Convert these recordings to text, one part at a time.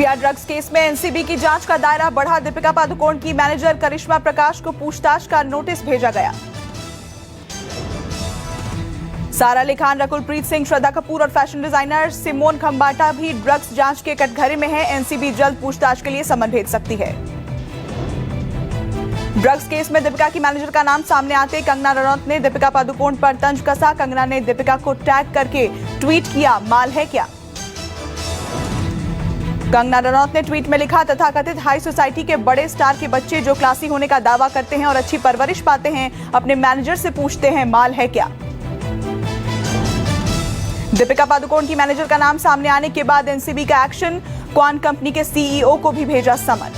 रिया drugs case में NCB की जांच का दायरा बढ़ा। दीपिका पादुकोण की मैनेजर करिश्मा प्रकाश को पूछताछ का नोटिस भेजा गया। सारा अली खान, रकुलप्रीत सिंह, श्रद्धा कपूर और फैशन डिजाइनर सिमोन खंबाटा भी ड्रग्स जांच के कटघरे में है। एनसीबी जल्द पूछताछ के लिए समन भेज सकती है। ड्रग्स केस में दीपिका की मैनेजर का नाम सामने आते कंगना रनौत ने दीपिका पादुकोण पर तंज कसा। कंगना ने दीपिका को टैग करके ट्वीट किया, माल है क्या। कंगना रनौत ने ट्वीट में लिखा, तथाकथित हाई सोसाइटी के बड़े स्टार के बच्चे जो क्लासी होने का दावा करते हैं और अच्छी परवरिश पाते हैं, अपने मैनेजर से पूछते हैं माल है क्या। दीपिका पादुकोण की मैनेजर का नाम सामने आने के बाद एनसीबी का एक्शन। क्वान कंपनी के सीईओ को भी भेजा समन।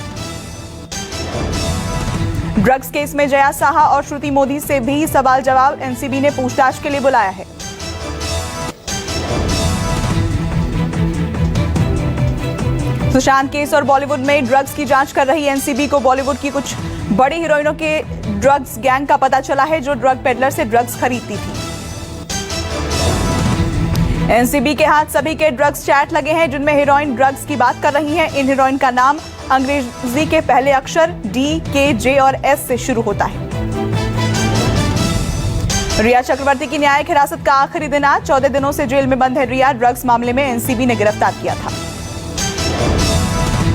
ड्रग्स केस में जया साहा और श्रुति मोदी से भी सवाल जवाब। एनसीबी ने पूछताछ के लिए बुलाया है। सुशांत केस और बॉलीवुड में ड्रग्स की जांच कर रही एनसीबी को बॉलीवुड की कुछ बड़ी हीरोइनों के ड्रग्स गैंग का पता चला है, जो ड्रग पेडलर से ड्रग्स खरीदती थी। एनसीबी के हाथ सभी के ड्रग्स चैट लगे हैं, जिनमें हीरोइन ड्रग्स की बात कर रही हैं। इन हीरोइन का नाम अंग्रेजी के पहले अक्षर डी, के, जे और एस से शुरू होता है। रिया चक्रवर्ती की न्यायिक हिरासत का आखिरी दिन आज। 14 दिनों से जेल में बंद है रिया। ड्रग्स मामले में एनसीबी ने गिरफ्तार किया था।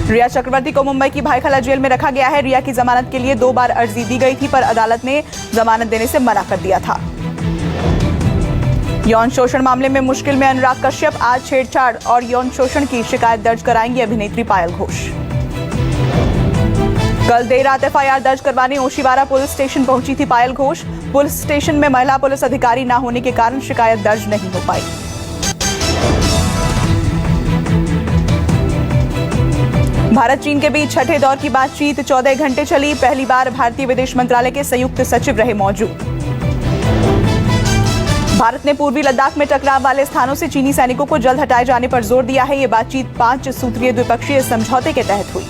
रिया चक्रवर्ती को मुंबई की भायखला जेल में रखा गया है। रिया की जमानत के लिए 2 बार अर्जी दी गई थी, पर अदालत ने जमानत देने से मना कर दिया था। यौन शोषण मामले में मुश्किल में अनुराग कश्यप। आज छेड़छाड़ और यौन शोषण की शिकायत दर्ज कराएंगी अभिनेत्री पायल घोष। कल देर रात एफआईआर दर्ज करवाने ओशिवारा पुलिस स्टेशन पहुंची थी पायल घोष। पुलिस स्टेशन में महिला पुलिस अधिकारी न होने के कारण शिकायत दर्ज नहीं हो पाई। भारत चीन के बीच छठे दौर की बातचीत 14 घंटे चली। पहली बार भारतीय विदेश मंत्रालय के संयुक्त सचिव रहे मौजूद। भारत ने पूर्वी लद्दाख में टकराव वाले स्थानों से चीनी सैनिकों को जल्द हटाए जाने पर जोर दिया है। ये बातचीत 5 सूत्रीय द्विपक्षीय समझौते के तहत हुई।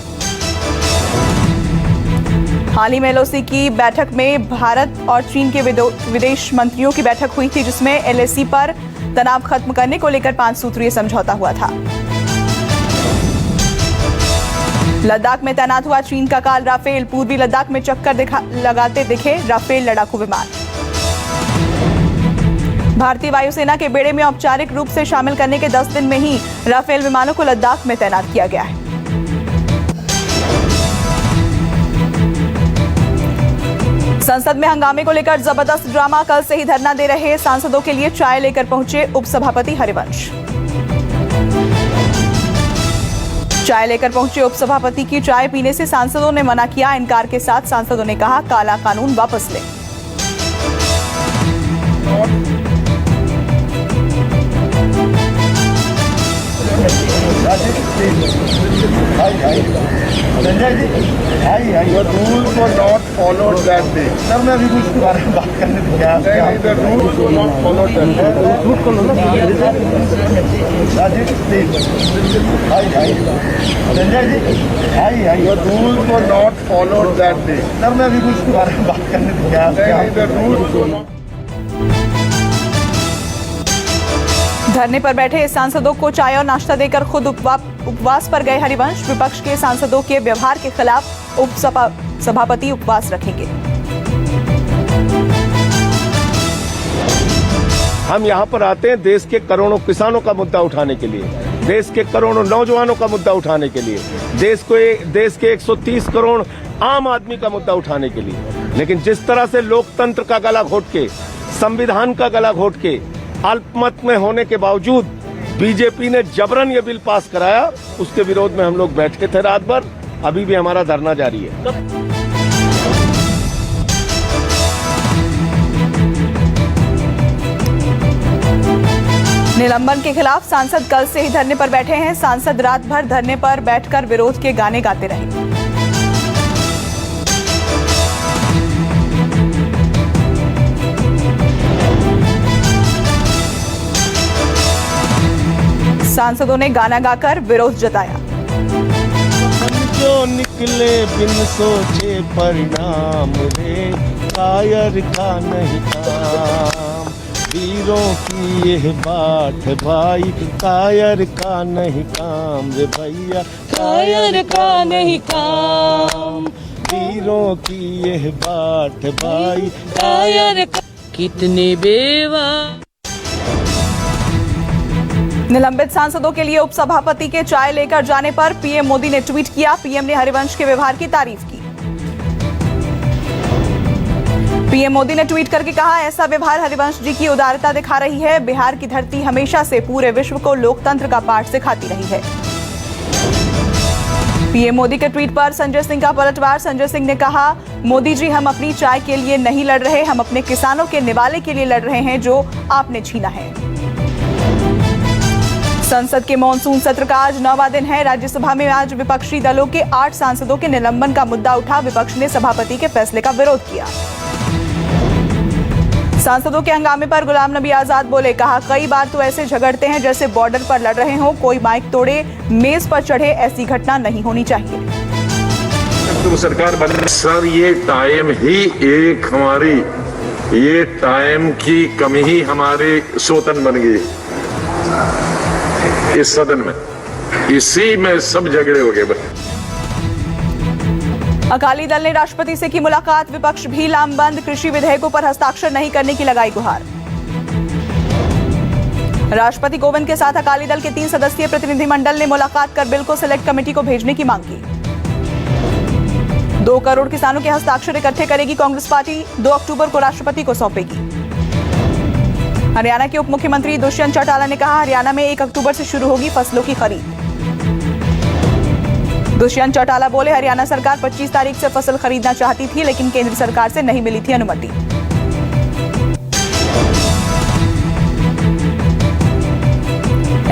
हाल ही में एलओसी की बैठक में भारत और चीन के विदेश मंत्रियों की बैठक हुई थी, जिसमें एलएसी पर तनाव खत्म करने को लेकर 5 सूत्रीय समझौता हुआ था। लद्दाख में तैनात हुआ चीन का काल राफेल। पूर्वी लद्दाख में चक्कर लगाते दिखे राफेल लड़ाकू विमान। भारतीय वायुसेना के बेड़े में औपचारिक रूप से शामिल करने के 10 दिन में ही राफेल विमानों को लद्दाख में तैनात किया गया है। संसद में हंगामे को लेकर जबरदस्त ड्रामा। कल से ही धरना दे रहे सांसदों के लिए चाय लेकर पहुंचे उपसभापति हरिवंश। चाय लेकर पहुंचे उपसभापति की चाय पीने से सांसदों ने मना किया। इनकार के साथ सांसदों ने कहा, काला कानून वापस ले। Your rules were not followed that day. Sir मैं अभी कुछ बारे में बात करने को क्या The rules were not followed that day. झूठ कर लो ना Rajesh please Sanjay ji Your rules were not followed that day. Sir मैं अभी कुछ बारे में बात करने को क्या The rules were not. धरने पर बैठे सांसदों को चाय और नाश्ता देकर खुद उपवास पर गए हरिवंश। विपक्ष के सांसदों के व्यवहार के खिलाफ उपसभापति उपवास रखेंगे। हम यहाँ पर आते हैं देश के करोड़ों किसानों का मुद्दा उठाने के लिए, देश के करोड़ों नौजवानों का मुद्दा उठाने के लिए, देश के 130 करोड़ आम आदमी का मुद्दा उठाने के लिए। लेकिन जिस तरह से लोकतंत्र का गला घोट के, संविधान का गला घोट के, अल्पमत में होने के बावजूद बीजेपी ने जबरन ये बिल पास कराया, उसके विरोध में हम लोग बैठे थे रात भर। अभी भी हमारा धरना जारी है। निलंबन के खिलाफ सांसद कल से ही धरने पर बैठे हैं। सांसद रात भर धरने पर बैठकर विरोध के गाने गाते रहे। सांसदों ने गाना गाकर विरोध जताया। जो निकले बिन सोचे परिणाम रे, कायर का नहीं काम। वीरों की यह बात भाई, कायर का नहीं काम रे भैया। कायर का नहीं काम, वीरों की यह बाट भाई, कायर का कितने बेवा। निलंबित सांसदों के लिए उपसभापति के चाय लेकर जाने पर पीएम मोदी ने ट्वीट किया। पीएम ने हरिवंश के व्यवहार की तारीफ की। पीएम मोदी ने ट्वीट करके कहा, ऐसा व्यवहार हरिवंश जी की उदारता दिखा रही है। बिहार की धरती हमेशा से पूरे विश्व को लोकतंत्र का पाठ सिखाती रही है। पीएम मोदी के ट्वीट पर संजय सिंह का पलटवार। संजय सिंह ने कहा, मोदी जी हम अपनी चाय के लिए नहीं लड़ रहे, हम अपने किसानों के निवाले के लिए लड़ रहे हैं जो आपने छीना है। संसद के मॉनसून सत्र का आज 9वां दिन है। राज्यसभा में आज विपक्षी दलों के 8 सांसदों के निलंबन का मुद्दा उठा। विपक्ष ने सभापति के फैसले का विरोध किया। सांसदों के हंगामे पर गुलाम नबी आजाद बोले, कहा, कई बार तो ऐसे झगड़ते हैं जैसे बॉर्डर पर लड़ रहे हों, कोई माइक तोड़े, मेज पर चढ़े, ऐसी घटना नहीं होनी चाहिए। तो सरकार बनी सर, ये टाइम ही एक हमारी, ये टाइम की कमी ही हमारे सोतन बन गई इस सदन में, इसी में सब झगड़े हो गए। अकाली दल ने राष्ट्रपति से की मुलाकात। विपक्ष भी लामबंद। कृषि विधेयकों पर हस्ताक्षर नहीं करने की लगाई गुहार। राष्ट्रपति कोविंद के साथ अकाली दल के 3 सदस्यीय प्रतिनिधिमंडल ने मुलाकात कर बिल को सिलेक्ट कमेटी को भेजने की मांग की। 2 करोड़ किसानों के हस्ताक्षर इकट्ठे करेगी कांग्रेस पार्टी। 2 अक्टूबर को राष्ट्रपति को सौंपेगी। हरियाणा के उप मुख्यमंत्री दुष्यंत चौटाला ने कहा, हरियाणा में 1 अक्टूबर से शुरू होगी फसलों की खरीद। दुष्यंत चौटाला बोले, हरियाणा सरकार 25 तारीख से फसल खरीदना चाहती थी, लेकिन केंद्र सरकार से नहीं मिली थी अनुमति।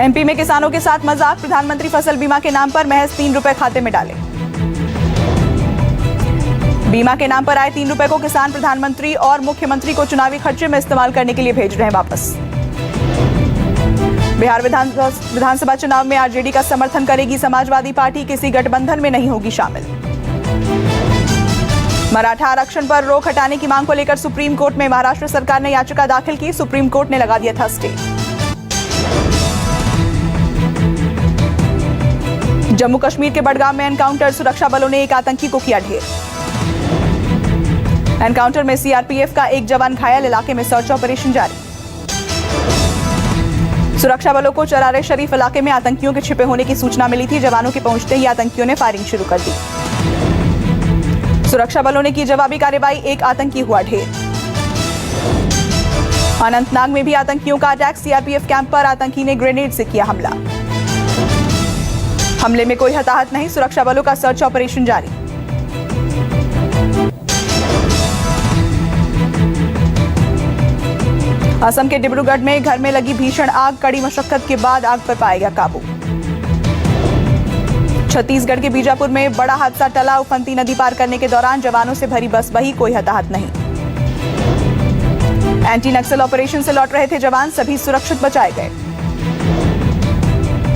एमपी में किसानों के साथ मजाक। प्रधानमंत्री फसल बीमा के नाम पर महज 3 रुपए खाते में डाले। बीमा के नाम पर आए 3 रुपए को किसान प्रधानमंत्री और मुख्यमंत्री को चुनावी खर्चे में इस्तेमाल करने के लिए भेज रहे हैं वापस। बिहार विधानसभा चुनाव में आरजेडी का समर्थन करेगी समाजवादी पार्टी, किसी गठबंधन में नहीं होगी शामिल। मराठा आरक्षण पर रोक हटाने की मांग को लेकर सुप्रीम कोर्ट में महाराष्ट्र सरकार ने याचिका दाखिल की। सुप्रीम कोर्ट ने लगा दिया था स्टे। जम्मू कश्मीर के बडगाम में एनकाउंटर। सुरक्षा बलों ने एक आतंकी को किया ढेर। एनकाउंटर में सीआरपीएफ का एक जवान घायल। इलाके में सर्च ऑपरेशन जारी। सुरक्षा बलों को चरारे शरीफ इलाके में आतंकियों के छिपे होने की सूचना मिली थी। जवानों के पहुंचते ही आतंकियों ने फायरिंग शुरू कर दी। सुरक्षा बलों ने की जवाबी कार्रवाई। एक आतंकी हुआ ढेर। अनंतनाग में भी आतंकियों का अटैक। सीआरपीएफ कैंप पर आतंकी ने ग्रेनेड से किया हमला। हमले में कोई हताहत नहीं। सुरक्षा बलों का सर्च ऑपरेशन जारी। असम के डिब्रूगढ़ में घर में लगी भीषण आग। कड़ी मशक्कत के बाद आग पर पाया गया काबू। छत्तीसगढ़ के बीजापुर में बड़ा हादसा टला। उफनती नदी पार करने के दौरान जवानों से भरी बस बही, कोई हताहत नहीं। एंटी नक्सल ऑपरेशन से लौट रहे थे जवान, सभी सुरक्षित बचाए गए।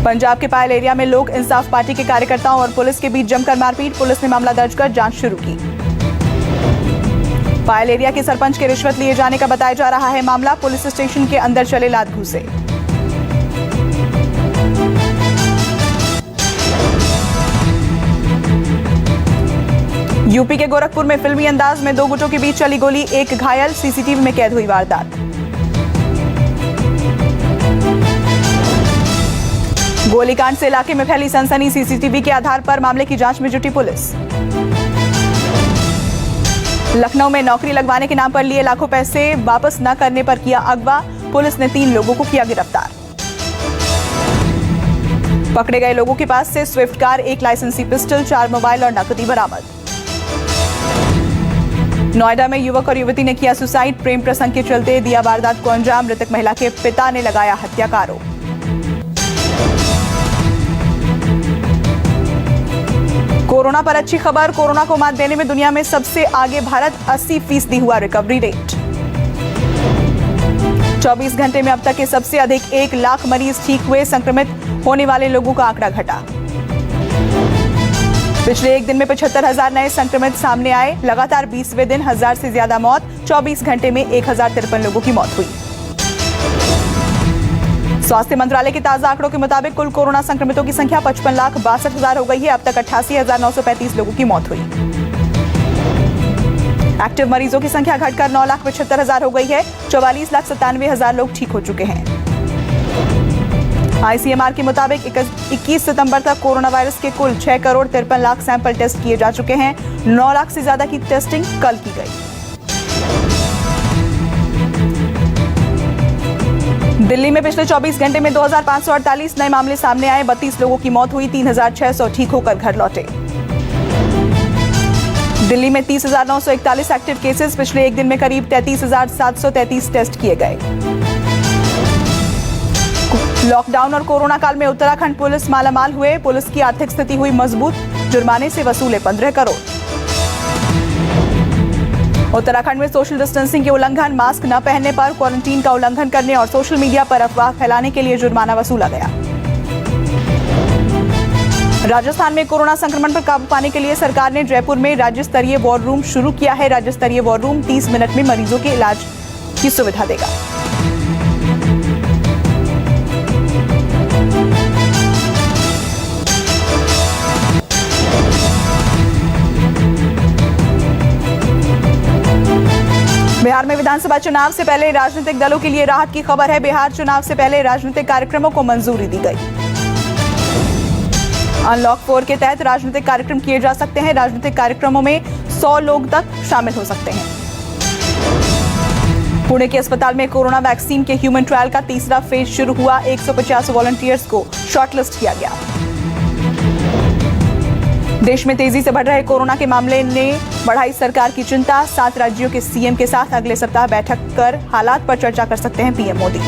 पंजाब के पायल एरिया में लोक इंसाफ पार्टी के कार्यकर्ताओं और पुलिस के बीच जमकर मारपीट। पुलिस ने मामला दर्ज कर जांच शुरू की। पायल एरिया के सरपंच के रिश्वत लिए जाने का बताया जा रहा है मामला। पुलिस स्टेशन के अंदर चले लात घूसे। यूपी के गोरखपुर में फिल्मी अंदाज में 2 गुटों के बीच चली गोली। एक घायल। सीसीटीवी में कैद हुई वारदात। गोलीकांड से इलाके में फैली सनसनी। सीसीटीवी के आधार पर मामले की जांच में जुटी पुलिस। लखनऊ में नौकरी लगवाने के नाम पर लिए लाखों पैसे, वापस न करने पर किया अगवा। पुलिस ने 3 लोगों को किया गिरफ्तार। पकड़े गए लोगों के पास से स्विफ्ट कार, 1 लाइसेंसी पिस्टल, 4 मोबाइल और नकदी बरामद। नोएडा में युवक और युवती ने किया सुसाइड। प्रेम प्रसंग के चलते दिया वारदात को अंजाम। मृतक महिला के पिता ने लगाया हत्या का आरोप। कोरोना पर अच्छी खबर। कोरोना को मात देने में दुनिया में सबसे आगे भारत। 80% हुआ रिकवरी रेट। 24 घंटे में अब तक के सबसे अधिक 1 लाख मरीज ठीक हुए। संक्रमित होने वाले लोगों का आंकड़ा घटा। पिछले एक दिन में 75,000 नए संक्रमित सामने आए। लगातार 20वें दिन 1000 से ज्यादा मौत। 24 घंटे में 1053 लोगों की मौत हुई। स्वास्थ्य मंत्रालय के ताजा आंकड़ों के मुताबिक कुल कोरोना संक्रमितों की संख्या 55,62,000 हो गई है। अब तक 88,935 लोगों की मौत हुई। एक्टिव मरीजों की संख्या घटकर 9,75,000 हो गई है। 44,97,000 लोग ठीक हो चुके हैं। आईसीएमआर के मुताबिक 21 सितंबर तक कोरोना वायरस के कुल 6,53,00,000 सैंपल टेस्ट किए जा चुके हैं। 9 लाख से ज्यादा की टेस्टिंग कल की गई। दिल्ली में पिछले 24 घंटे में 2,548 नए मामले सामने आए। 32 लोगों की मौत हुई। 3,600 ठीक होकर घर लौटे। दिल्ली में 30,941 एक्टिव केसेस। पिछले एक दिन में करीब 33,733 टेस्ट किए गए। लॉकडाउन और कोरोना काल में उत्तराखंड पुलिस मालामाल हुए। पुलिस की आर्थिक स्थिति हुई मजबूत। जुर्माने से वसूले 15 करोड़। उत्तराखंड में सोशल डिस्टेंसिंग के उल्लंघन, मास्क न पहनने पर, क्वारंटीन का उल्लंघन करने और सोशल मीडिया पर अफवाह फैलाने के लिए जुर्माना वसूला गया। राजस्थान में कोरोना संक्रमण पर काबू पाने के लिए सरकार ने जयपुर में राज्य स्तरीय वॉर रूम शुरू किया है। राज्य स्तरीय वॉर रूम 30 मिनट में मरीजों के इलाज की सुविधा देगा। बिहार में विधानसभा चुनाव से पहले राजनीतिक दलों के लिए राहत की खबर है। बिहार चुनाव से पहले राजनीतिक कार्यक्रमों को मंजूरी दी गई। अनलॉक 4 के तहत राजनीतिक कार्यक्रम किए जा सकते हैं। राजनीतिक कार्यक्रमों में 100 लोग तक शामिल हो सकते हैं। पुणे के अस्पताल में कोरोना वैक्सीन के ह्यूमन ट्रायल का तीसरा फेज शुरू हुआ। 150 वॉलंटियर्स को शॉर्टलिस्ट किया गया। देश में तेजी से बढ़ रहे कोरोना के मामले ने बढ़ाई सरकार की चिंता। 7 राज्यों के सीएम के साथ अगले सप्ताह बैठक कर हालात पर चर्चा कर सकते हैं पीएम मोदी।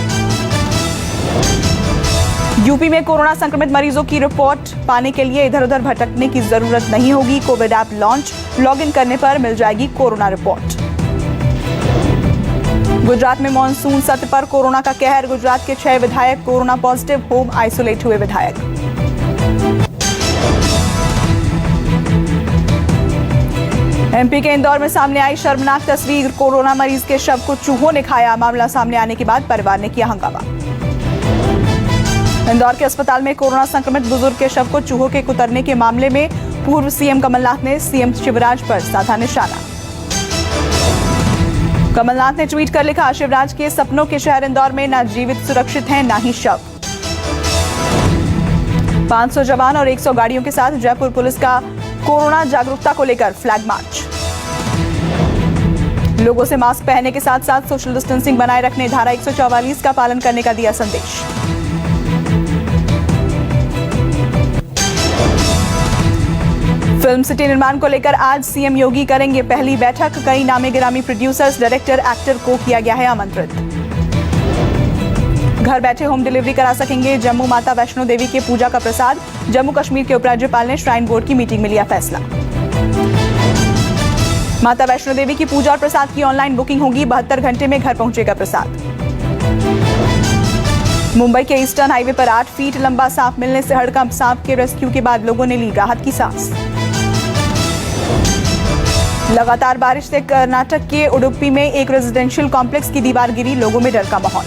यूपी में कोरोना संक्रमित मरीजों की रिपोर्ट पाने के लिए इधर उधर भटकने की जरूरत नहीं होगी। कोविड ऐप लॉन्च, लॉगिन करने पर मिल जाएगी कोरोना रिपोर्ट। गुजरात में मॉनसून सत्र पर कोरोना का कहर। गुजरात के 6 विधायक कोरोना पॉजिटिव, होम आइसोलेट हुए विधायक। एमपी के इंदौर में सामने आई शर्मनाक तस्वीर। कोरोना मरीज के शव को चूहों ने खाया। मामला सामने आने के बाद परिवार ने किया हंगामा। इंदौर के अस्पताल में कोरोना संक्रमित बुजुर्ग के शव को चूहों के कुतरने के मामले में पूर्व सीएम कमलनाथ ने सीएम शिवराज पर साधा निशाना। कमलनाथ ने ट्वीट कर लिखा, शिवराज के सपनों के शहर इंदौर में न जीवित सुरक्षित हैं न ही शव। 500 जवान और 100 गाड़ियों के साथ जयपुर पुलिस का कोरोना जागरूकता को लेकर फ्लैग मार्च। लोगों से मास्क पहनने के साथ साथ सोशल डिस्टेंसिंग बनाए रखने, धारा 144 का पालन करने का दिया संदेश। फिल्म सिटी निर्माण को लेकर आज सीएम योगी करेंगे पहली बैठक। कई नामी गिरामी प्रोड्यूसर्स, डायरेक्टर, एक्टर को किया गया है आमंत्रित। घर बैठे होम डिलीवरी करा सकेंगे जम्मू माता वैष्णो देवी के पूजा का प्रसाद। जम्मू कश्मीर के उपराज्यपाल ने श्राइन बोर्ड की मीटिंग में लिया फैसला। माता वैष्णो देवी की पूजा और प्रसाद की ऑनलाइन बुकिंग होगी। 72 घंटे में घर पहुंचेगा प्रसाद। मुंबई के ईस्टर्न हाईवे पर 8 फीट लंबा सांप मिलने से हड़कंप। सांप के रेस्क्यू के बाद लोगों ने ली राहत की सांस। लगातार बारिश से कर्नाटक के उडुपी में एक रेजिडेंशियल कॉम्प्लेक्स की दीवार गिरी। लोगों में डर का माहौल।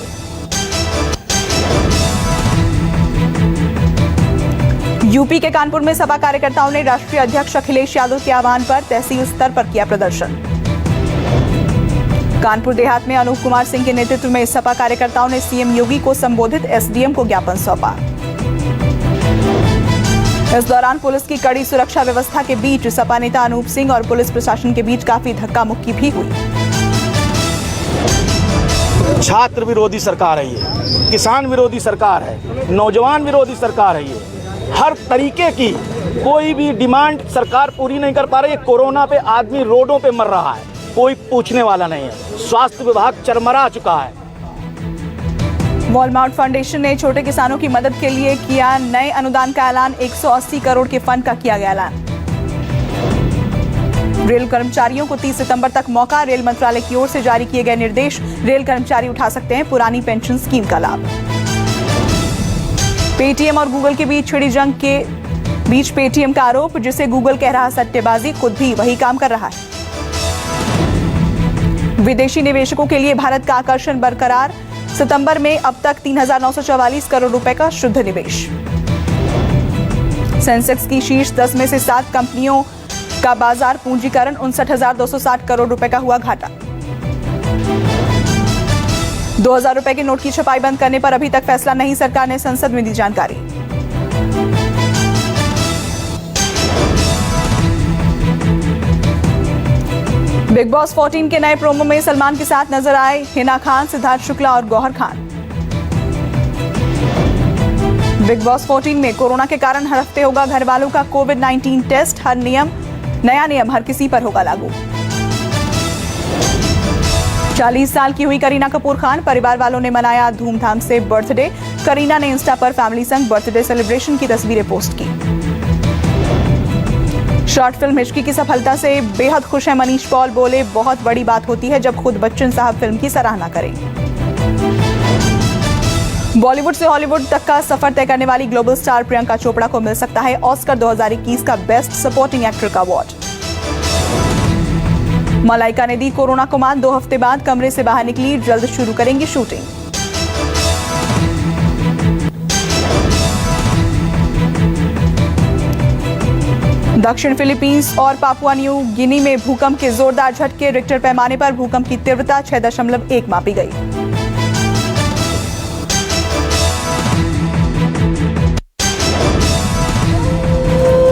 यूपी के कानपुर में सपा कार्यकर्ताओं ने राष्ट्रीय अध्यक्ष अखिलेश यादव के आह्वान पर तहसील स्तर पर किया प्रदर्शन। कानपुर देहात में अनूप कुमार सिंह के नेतृत्व में सपा कार्यकर्ताओं ने सीएम योगी को संबोधित एसडीएम को ज्ञापन सौंपा। इस दौरान पुलिस की कड़ी सुरक्षा व्यवस्था के बीच सपा नेता अनूप सिंह और पुलिस प्रशासन के बीच काफी धक्का मुक्की भी हुई। छात्र विरोधी सरकार है ये, किसान विरोधी सरकार है, नौजवान विरोधी सरकार है ये। हर तरीके की कोई भी डिमांड सरकार पूरी नहीं कर पा रही है। कोरोना पे आदमी रोडों पे मर रहा है, कोई पूछने वाला नहीं है। स्वास्थ्य विभाग चरमरा चुका है। वॉलमार्ट फाउंडेशन ने छोटे किसानों की मदद के लिए किया नए अनुदान का ऐलान। 180 करोड़ के फंड का किया गया ऐलान। रेल कर्मचारियों को 30 सितंबर तक मौका। रेल मंत्रालय की ओर से जारी किए गए निर्देश। रेल कर्मचारी उठा सकते हैं पुरानी पेंशन स्कीम का लाभ। पेटीएम और गूगल के बीच छिड़ी जंग के बीच पेटीएम का आरोप, जिसे गूगल कह रहा सट्टेबाजी, खुद भी वही काम कर रहा है। विदेशी निवेशकों के लिए भारत का आकर्षण बरकरार। सितंबर में अब तक 3,944 करोड़ रुपए का शुद्ध निवेश। सेंसेक्स की शीर्ष 10 में से 7 कंपनियों का बाजार पूंजीकरण 59,260 करोड़ रुपए का हुआ घाटा। 2,000 रुपए के नोट की छपाई बंद करने पर अभी तक फैसला नहीं, सरकार ने संसद में दी जानकारी। बिग बॉस 14 के नए प्रोमो में सलमान के साथ नजर आए हिना खान, सिद्धार्थ शुक्ला और गौहर खान। बिग बॉस 14 में कोरोना के कारण हर हफ्ते होगा घर वालों का कोविड-19 टेस्ट। नया नियम हर किसी पर होगा लागू। 40 साल की हुई करीना कपूर खान, परिवार वालों ने मनाया धूमधाम से बर्थडे। करीना ने इंस्टा पर फैमिली संग बर्थडे सेलिब्रेशन की तस्वीरें पोस्ट की। शॉर्ट फिल्म हिचकी की सफलता से बेहद खुश हैं मनीष पॉल, बोले बहुत बड़ी बात होती है जब खुद बच्चन साहब फिल्म की सराहना करें। बॉलीवुड से हॉलीवुड तक का सफर तय करने वाली ग्लोबल स्टार प्रियंका चोपड़ा को मिल सकता है ऑस्कर 2021 का बेस्ट सपोर्टिंग एक्टर का अवार्ड। मलाइका ने दी कोरोना को मात, 2 हफ्ते बाद कमरे से बाहर निकली, जल्द शुरू करेंगी शूटिंग। दक्षिण फिलीपींस और पापुआ न्यू गिनी में भूकंप के जोरदार झटके, रिक्टर पैमाने पर भूकंप की तीव्रता 6.1 मापी गई।